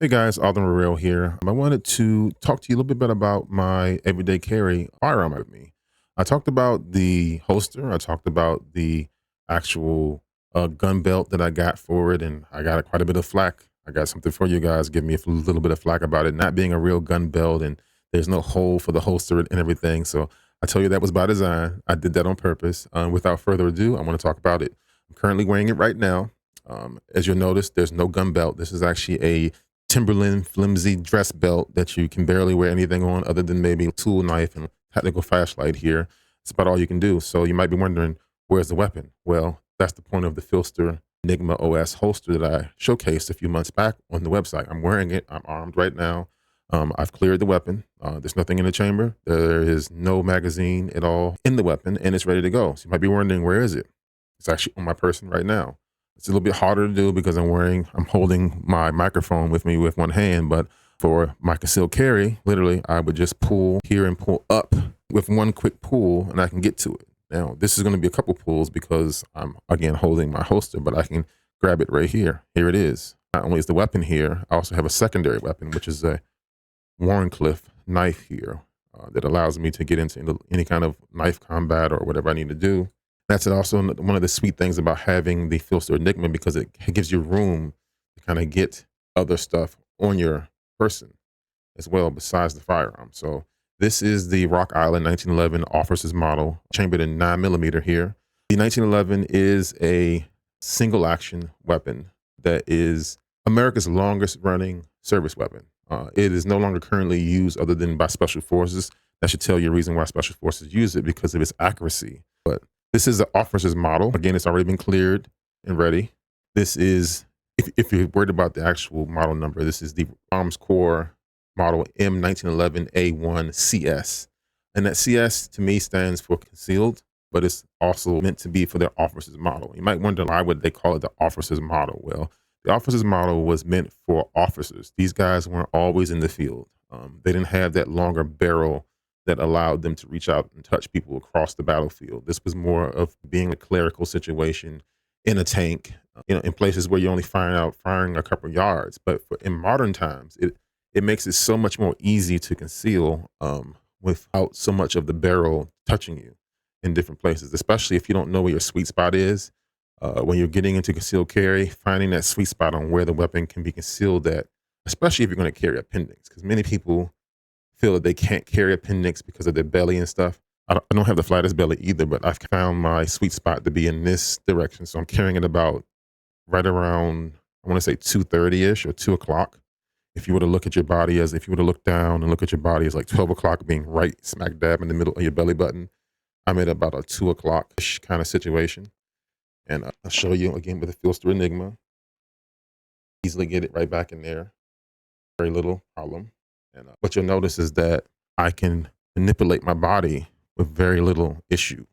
Hey guys, Alden Rail here. I wanted to talk to you a little bit about my everyday carry firearm with me. I talked about the holster. I talked about the actual gun belt that I got for it, and I got quite a bit of flack. I got something for you guys. Give me a little bit of flack about it not being a real gun belt, and there's no hole for the holster and everything. So I tell you that was by design. I did that on purpose. Without further ado, I want to talk about it. I'm currently wearing it right now. As you'll notice, there's no gun belt. This is actually a Timberland flimsy dress belt that you can barely wear anything on other than maybe a tool knife and tactical flashlight here. That's about all you can do. So you might be wondering, where's the weapon? Well, that's the point of the PHLster Enigma OS holster that I showcased a few months back on the website. I'm wearing it. I'm armed right now. I've cleared the weapon. There's nothing in the chamber. There is no magazine at all in the weapon, and it's ready to go. So you might be wondering, where is it? It's actually on my person right now. It's a little bit harder to do because I'm holding my microphone with me with one hand, but for my concealed carry, literally, I would just pull here and pull up with one quick pull and I can get to it. Now, this is going to be a couple pulls because I'm, again, holding my holster, but I can grab it right here. Here it is. Not only is the weapon here, I also have a secondary weapon, which is a Wharncliffe knife here that allows me to get into any kind of knife combat or whatever I need to do. That's also one of the sweet things about having the PHLster Enigma because it gives you room to kind of get other stuff on your person as well besides the firearm. So this is the Rock Island 1911 officer's model, chambered in 9mm here. The 1911 is a single action weapon that is America's longest running service weapon. It is no longer currently used other than by special forces. That should tell you a reason why special forces use it, because of its accuracy. But this is the officer's model. Again, it's already been cleared and ready. This is, if you're worried about the actual model number, this is the Arms Corps model M1911A1CS. And that CS to me stands for concealed, but it's also meant to be for their officer's model. You might wonder, why would they call it the officer's model? Well, the officer's model was meant for officers. These guys weren't always in the field. They didn't have that longer barrel that allowed them to reach out and touch people across the battlefield. This was more of being a clerical situation in a tank, in places where you're only firing a couple yards. But in modern times, it makes it so much more easy to conceal without so much of the barrel touching you in different places, especially if you don't know where your sweet spot is. When you're getting into concealed carry, finding that sweet spot on where the weapon can be concealed at, especially if you're going to carry appendix, because many people feel that they can't carry appendix because of their belly and stuff. I don't have the flattest belly either, but I've found my sweet spot to be in this direction. So I'm carrying it about right around, I want to say 2:30-ish or 2 o'clock. If you were to look at your body if you were to look down and look at your body as like 12 o'clock being right smack dab in the middle of your belly button, I'm at about a 2 o'clock-ish kind of situation. And I'll show you again with the PHLster Enigma. Easily get it right back in there. Very little problem. And what you'll notice is that I can manipulate my body with very little issue.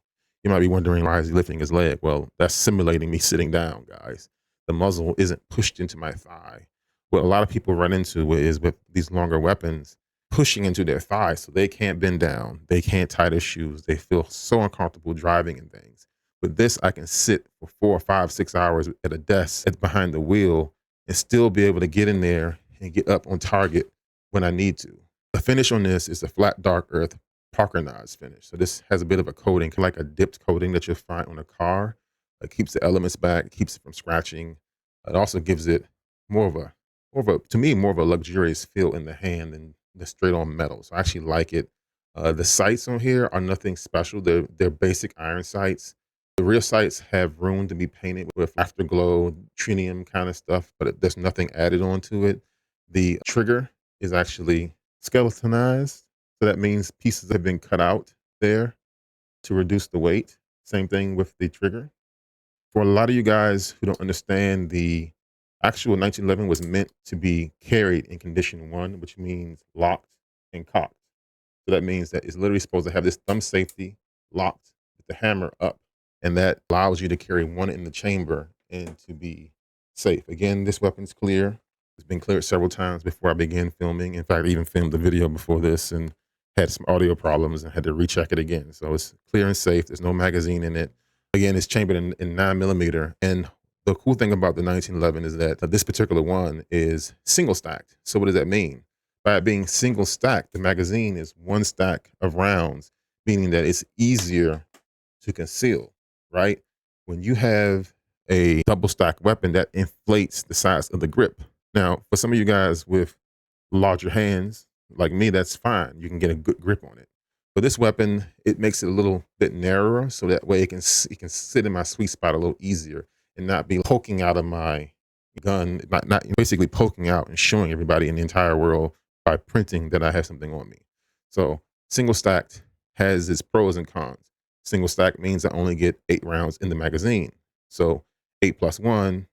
You might be wondering, why is he lifting his leg? Well, that's simulating me sitting down, guys. The muzzle isn't pushed into my thigh. What a lot of people run into is with these longer weapons, pushing into their thigh so they can't bend down. They can't tie their shoes. They feel so uncomfortable driving and things. With this, I can sit for 4, 5, 6 hours at a desk behind the wheel and still be able to get in there and get up on target when I need to. The finish on this is a Flat Dark Earth Parker Knives finish. So this has a bit of a coating, like a dipped coating that you'll find on a car. It keeps the elements back, keeps it from scratching. It also gives it more of a, to me, more of a luxurious feel in the hand than the straight on metal. So I actually like it. The sights on here are nothing special. They're basic iron sights. The rear sights have room to be painted with afterglow, trinium kind of stuff, but there's nothing added onto it. The trigger is actually skeletonized. So that means pieces have been cut out there to reduce the weight. Same thing with the trigger. For a lot of you guys who don't understand, the actual 1911 was meant to be carried in condition 1, which means locked and cocked. So that means that it's literally supposed to have this thumb safety locked with the hammer up. And that allows you to carry one in the chamber and to be safe. Again, this weapon's clear. It's been cleared several times before I began filming. In fact, I even filmed the video before this and had some audio problems and had to recheck it again. So it's clear and safe. There's no magazine in it. Again, it's chambered in 9mm. And The cool thing about the 1911 is that this particular one is single stacked. So what does that mean? By it being single stacked, the magazine is one stack of rounds, meaning that it's easier to conceal, right? When you have a double stack weapon, that inflates the size of the grip. Now, for some of you guys with larger hands, like me, that's fine. You can get a good grip on it. For this weapon, it makes it a little bit narrower, so that way it can sit in my sweet spot a little easier and not be poking out of my gun, not basically poking out and showing everybody in the entire world by printing that I have something on me. So single stacked has its pros and cons. Single stack means I only get 8 rounds in the magazine. So 8 plus 1,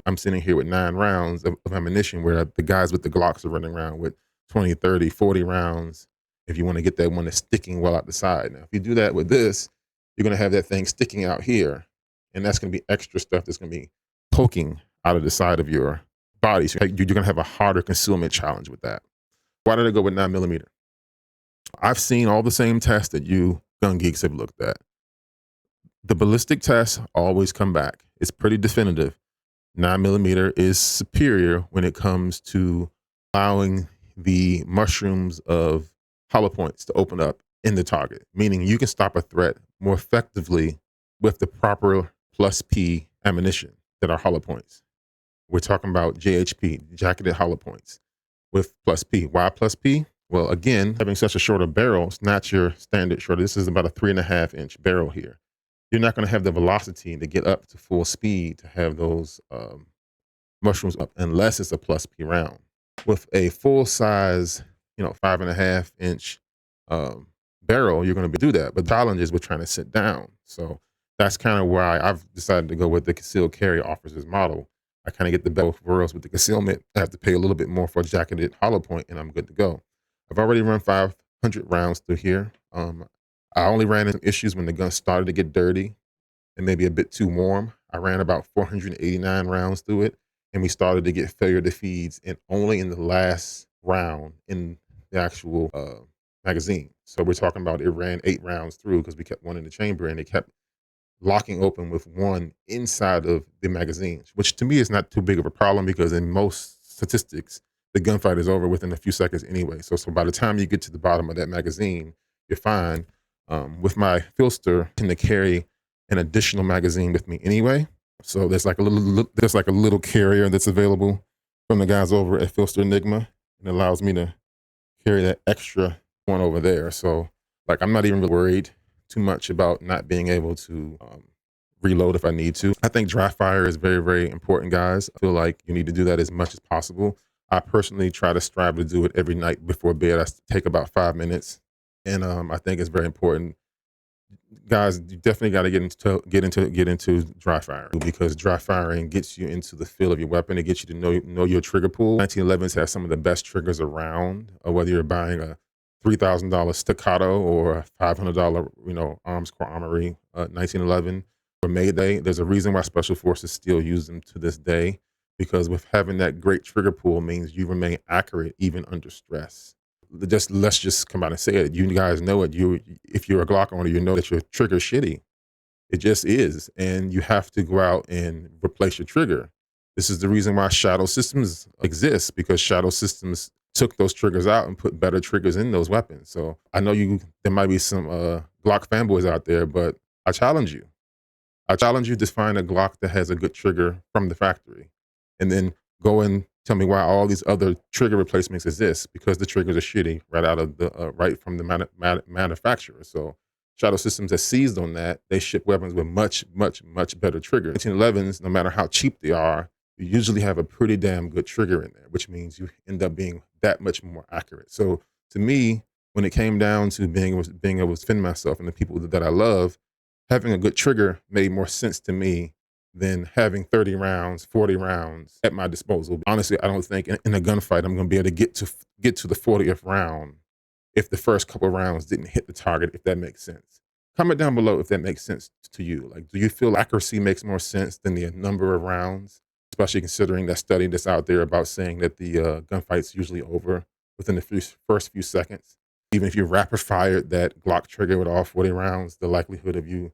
I'm sitting here with 9 rounds of ammunition, where the guys with the Glocks are running around with 20, 30, 40 rounds if you want to get that one that's sticking well out the side. Now, if you do that with this, you're going to have that thing sticking out here, and that's going to be extra stuff that's going to be poking out of the side of your body. So you're going to have a harder concealment challenge with that. Why did I go with 9mm? I've seen all the same tests that you gun geeks have looked at. The ballistic tests always come back. It's pretty definitive. 9mm is superior when it comes to allowing the mushrooms of hollow points to open up in the target, meaning you can stop a threat more effectively with the proper plus P ammunition that are hollow points. We're talking about JHP, jacketed hollow points, with plus P. Why plus P? Well, again, having such a shorter barrel, it's not your standard shorter. This is about a 3.5-inch barrel here. You're not going to have the velocity to get up to full speed to have those mushrooms up unless it's a plus P round. With a full size, 5.5-inch barrel, you're going to do that. But the challenge is we're trying to sit down. So that's kind of why I've decided to go with the concealed carry officers model. I kind of get the best of both worlds with the concealment. I have to pay a little bit more for a jacketed hollow point, and I'm good to go. I've already run 500 rounds through here. I only ran into issues when the gun started to get dirty and maybe a bit too warm. I ran about 489 rounds through it, and we started to get failure to feeds, and only in the last round in the actual magazine. So we're talking about it ran 8 rounds through because we kept one in the chamber, and it kept locking open with one inside of the magazine, which to me is not too big of a problem because in most statistics, the gunfight is over within a few seconds anyway. So by the time you get to the bottom of that magazine, you're fine. With my PHLster, I tend to carry an additional magazine with me anyway. So there's like a little carrier that's available from the guys over at PHLster Enigma, and allows me to carry that extra one over there. So like I'm not even really worried too much about not being able to reload if I need to. I think dry fire is very, very important, guys. I feel like you need to do that as much as possible. I personally try to strive to do it every night before bed. I take about 5 minutes, and I think it's very important. Guys, you definitely got to get into dry firing, because dry firing gets you into the feel of your weapon. It gets you to know your trigger pool. 1911s have some of the best triggers around, whether you're buying a $3,000 staccato or a $500 Arms Core Armory 1911 or Mayday. There's a reason why Special Forces still use them to this day, because with having that great trigger pool means you remain accurate even under stress. Let's just come out and say it. You guys know it. If you're a Glock owner, you know that your trigger's shitty. It just is, and you have to go out and replace your trigger. This is the reason why Shadow Systems exists, because Shadow Systems took those triggers out and put better triggers in those weapons. So I know there might be some Glock fanboys out there, but I challenge you. I challenge you to find a Glock that has a good trigger from the factory, and then go and tell me why all these other trigger replacements exist, because the triggers are shitty right from the manufacturer. So Shadow Systems has seized on that. They ship weapons with much, much, much better triggers. 1911s, no matter how cheap they are, you usually have a pretty damn good trigger in there, which means you end up being that much more accurate. So to me, when it came down to being able to defend myself and the people that I love, having a good trigger made more sense to me than having 30 rounds, 40 rounds at my disposal. Honestly, I don't think in a gunfight I'm going to be able to get to the 40th round if the first couple of rounds didn't hit the target, if that makes sense. Comment down below if that makes sense to you. Like, do you feel accuracy makes more sense than the number of rounds, especially considering that study that's out there about saying that the gunfight's usually over within the first few seconds? Even if you rapid fired that Glock trigger with all 40 rounds, the likelihood of you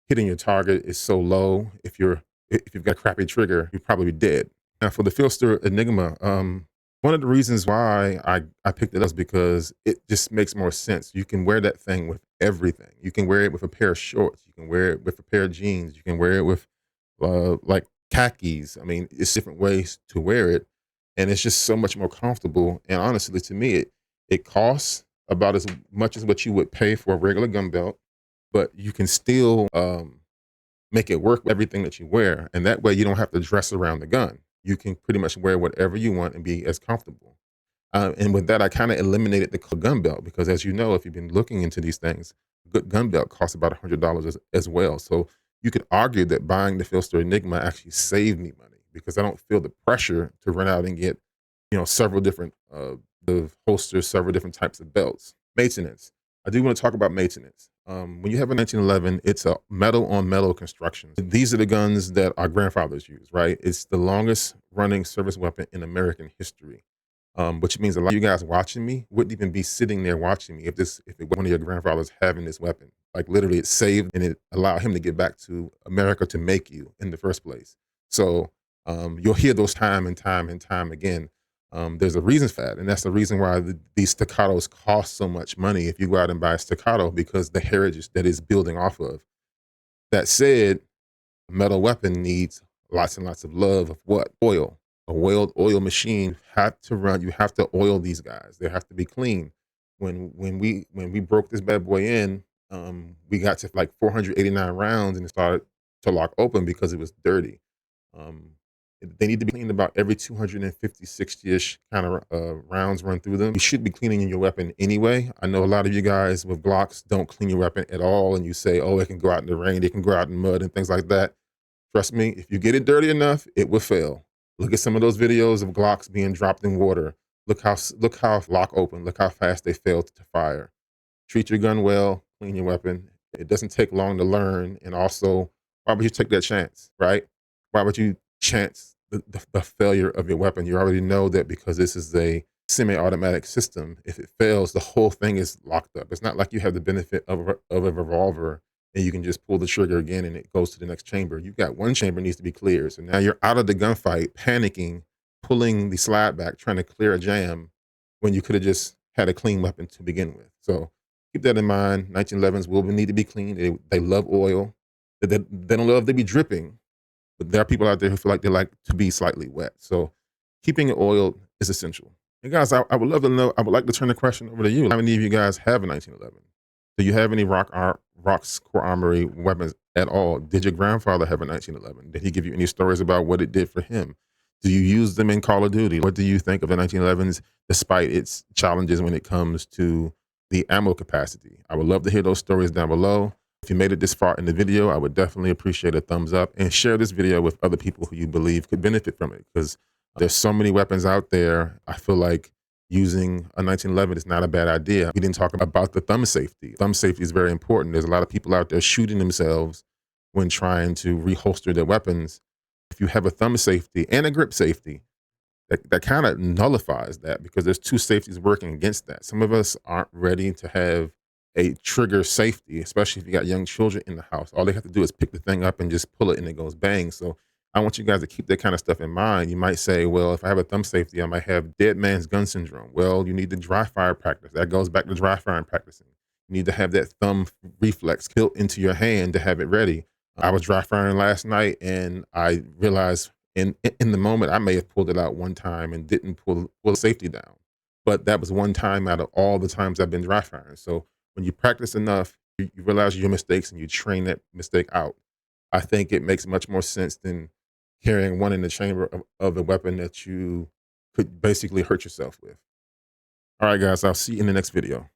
hitting your target is so low if if you've got a crappy trigger, you'd probably be dead. Now for the PHLster Enigma, one of the reasons why I picked it up is because it just makes more sense. You can wear that thing with everything. You can wear it with a pair of shorts. You can wear it with a pair of jeans. You can wear it with like khakis. I mean, it's different ways to wear it, and it's just so much more comfortable. And honestly, to me, it costs about as much as what you would pay for a regular gun belt, but you can still make it work with everything that you wear, and that way you don't have to dress around the gun. You can pretty much wear whatever you want and be as comfortable. And with that, I kind of eliminated the gun belt because, as you know, if you've been looking into these things, a good gun belt costs about $100 as well. So you could argue that buying the PHLster Enigma actually saved me money because I don't feel the pressure to run out and get, several different the holsters, several different types of belts. Maintenance. I do want to talk about maintenance. When you have a 1911, it's a metal on metal construction. These are the guns that our grandfathers used, right? It's the longest running service weapon in American history. Which means a lot of you guys watching me wouldn't even be sitting there watching me if it was one of your grandfathers having this weapon. Like literally it saved and it allowed him to get back to America to make you in the first place. So you'll hear those time and time and time again. There's a reason for that, and that's the reason why these staccatos cost so much money if you go out and buy a staccato, because the heritage that it's building off of. That said, a metal weapon needs lots and lots of love of what? Oil. A oiled oil machine have to run. You have to oil these guys. They have to be clean. When we broke this bad boy in, we got to like 489 rounds and it started to lock open because it was dirty. Um, they need to be cleaned about every 250, 60-ish kind of rounds run through them. You should be cleaning your weapon anyway. I know a lot of you guys with Glocks don't clean your weapon at all, and you say, oh, it can go out in the rain, it can go out in mud and things like that. Trust me, if you get it dirty enough, it will fail. Look at some of those videos of Glocks being dropped in water. Look how lock open, look how fast they fail to fire. Treat your gun well, clean your weapon. It doesn't take long to learn. And also, why would you take that chance, right? Why would you chance the failure of your weapon? You already know that because this is a semi-automatic system. If it fails, the whole thing is locked up. It's not like you have the benefit of a revolver and you can just pull the trigger again and it goes to the next chamber. You've got one chamber needs to be cleared. So now you're out of the gunfight, panicking, pulling the slide back, trying to clear a jam when you could have just had a clean weapon to begin with. So keep that in mind. 1911s will need to be cleaned. They love oil. They don't love to be dripping, but there are people out there who feel like they like to be slightly wet. So keeping it oiled is essential. And guys, I would love to know, I would like to turn the question over to you. How many of you guys have a 1911? Do you have any Rock's Core Armory weapons at all? Did your grandfather have a 1911? Did he give you any stories about what it did for him? Do you use them in Call of Duty? What do you think of the 1911s despite its challenges when it comes to the ammo capacity? I would love to hear those stories down below. If you made it this far in the video, I would definitely appreciate a thumbs up and share this video with other people who you believe could benefit from it, because there's so many weapons out there. I feel like using a 1911 is not a bad idea. We didn't talk about the thumb safety. Thumb safety is very important. There's a lot of people out there shooting themselves when trying to reholster their weapons. If you have a thumb safety and a grip safety, that kind of nullifies that, because there's two safeties working against that. Some of us aren't ready to have a trigger safety, especially if you got young children in the house. All they have to do is pick the thing up and just pull it and it goes bang. So I want you guys to keep that kind of stuff in mind. You might say, well, if I have a thumb safety, I might have dead man's gun syndrome. Well, you need to dry fire practice. That goes back to dry firing practicing. You need to have that thumb reflex built into your hand to have it ready. I was dry firing last night and I realized in the moment I may have pulled it out one time and didn't pull the safety down. But that was one time out of all the times I've been dry firing. So when you practice enough, you realize your mistakes and you train that mistake out. I think it makes much more sense than carrying one in the chamber of a weapon that you could basically hurt yourself with. All right, guys, I'll see you in the next video.